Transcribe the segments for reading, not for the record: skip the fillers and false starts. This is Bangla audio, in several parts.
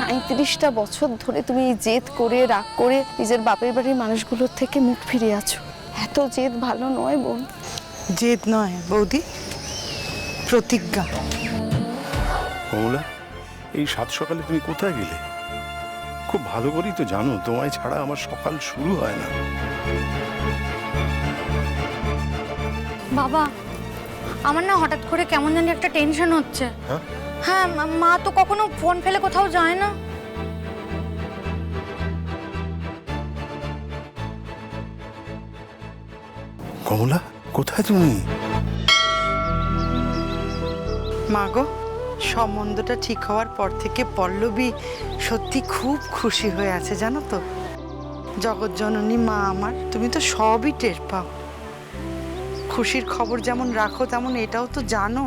37টা বছর ধরে তুমি এই জেদ করে রাগ করে নিজের বাপের বাড়ির মানুষগুলোর থেকে মুখ ফিরিয়ে আছো। এত জেদ ভালো নয় বোন। জেদ নয় বৌদি, প্রতিজ্ঞা। কমলা, এই সাত সকালে তুমি কোথায় গেলে? খুব ভালো করেই তো জানো তোমায় ছাড়া আমার সকাল শুরু হয় না। বাবা, আমার না হঠাৎ করে কেমন জানি একটা টেনশন হচ্ছে। হ্যাঁ, মা তো কখনো ফোন ফেলে কোথাও যায় না। কমলা, কোথায় তুমি? মা গো, সম্বন্ধটা ঠিক হওয়ার পর থেকে পল্লবী সত্যি খুব খুশি হয়ে আছে জানো তো। জগৎজননী মা আমার, তুমি তো সবই টের পাও। খুশির খবর যেমন রাখো তেমন এটাও তো জানো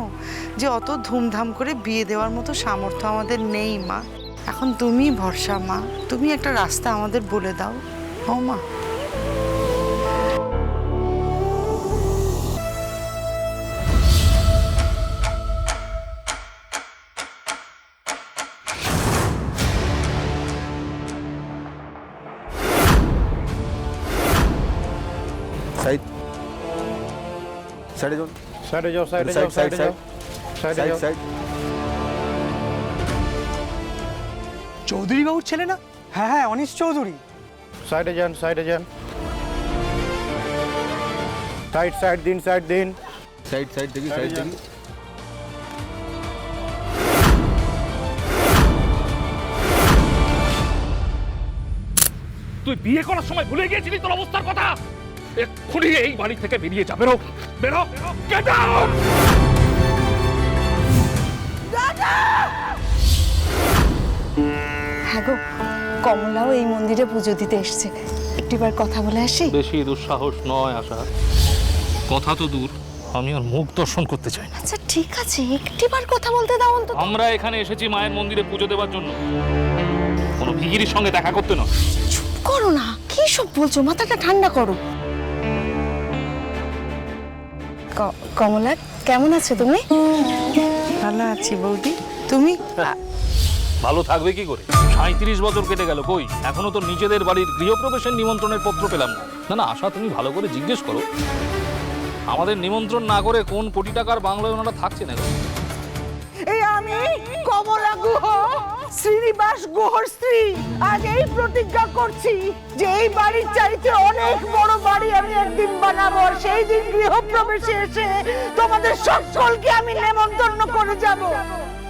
যে অত ধুমধাম করে বিয়ে দেওয়ার মতো সামর্থ্য আমাদের নেই মা। এখন তুমিই ভরসা মা, তুমি একটা রাস্তা আমাদের বলে দাও। ও মা, साइड साइड जाओ साइड जाओ side side side side side side side Chowdhury বাবুর ছেলে না? হ্যাঁ হ্যাঁ, অনিশ চৌধুরী। साइड जान साइड साइड दिन साइड साइड देखिए साइड देखिए তুই বিয়ে করার সময় ভুলে গিয়েছিলি তোর অবস্থার কথা। এক্ষুনি এই বাড়ি থেকে বেরিয়ে যা। বেরো বেরো, গেট আউট। হ্যাঁ গো, কমলাও এই মন্দিরে পুজো দিতে এসছে। একটিবার কথা বলে আসি। বেশি দুঃসাহস নয় আশা, কথা তো দূর, আমি আর মুখ দর্শন করতে চাই না। আচ্ছা ঠিক আছে, একটিবার কথা বলতে দাও অন্তত। আমরা এখানে এসেছি মায়ের মন্দিরে পুজো দেওয়ার জন্য, কোনো ভিখিরির সঙ্গে দেখা করতে না। চুপ করো না, কি সব বলছো, মাথাটা ঠান্ডা করো। কমলা, কেমন আছো তুমি? ভালো আছি বৌদি, তুমি? ভালো থাকবে কি করে? 37 বছর কেটে গেল, কই এখনো তো নিজেদের বাড়ির গৃহপ্রবেশের নিমন্ত্রণের পত্র পেলাম না। না না আশা, তুমি ভালো করে জিজ্ঞেস করো আমাদের নিমন্ত্রণ না করে কোন কোটি টাকার বাংলায় ওনারা থাকছে না। এই আমি কমলা গুহ, শ্রীনিবাস গুহর স্ত্রী, আজ এই প্রতিজ্ঞা করছি যে এই বাড়ির চাইতে অনেক বড় বাড়ি আমি একদিন বানাবো। সেই দিন গৃহপ্রবেশে এসে তোমাদের সকলকে আমি নেমন্তন্ন করে যাব।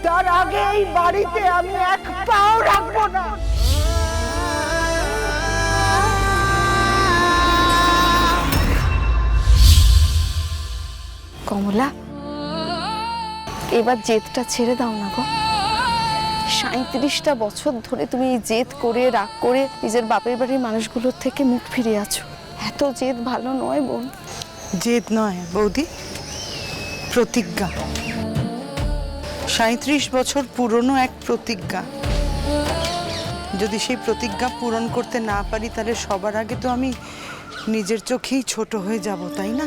তার আগে এই বাড়িতে আমি এক পাও রাখবো না। কমলা, এবার জেদটা ছেড়ে দাও না গো। 37টা বছর ধরে তুমি এই জেদ করে রাগ করে নিজের বাপের বাড়ির মানুষগুলোর থেকে মুখ ফিরিয়ে আছো। এত জেদ ভালো নয় বোন। জেদ নয় বৌদি, প্রতিজ্ঞা। 37 বছর পুরনো এক প্রতিজ্ঞা। যদি সেই প্রতিজ্ঞা পূরণ করতে না পারি তাহলে সবার আগে তো আমি নিজের চোখেই ছোট হয়ে যাব, তাই না?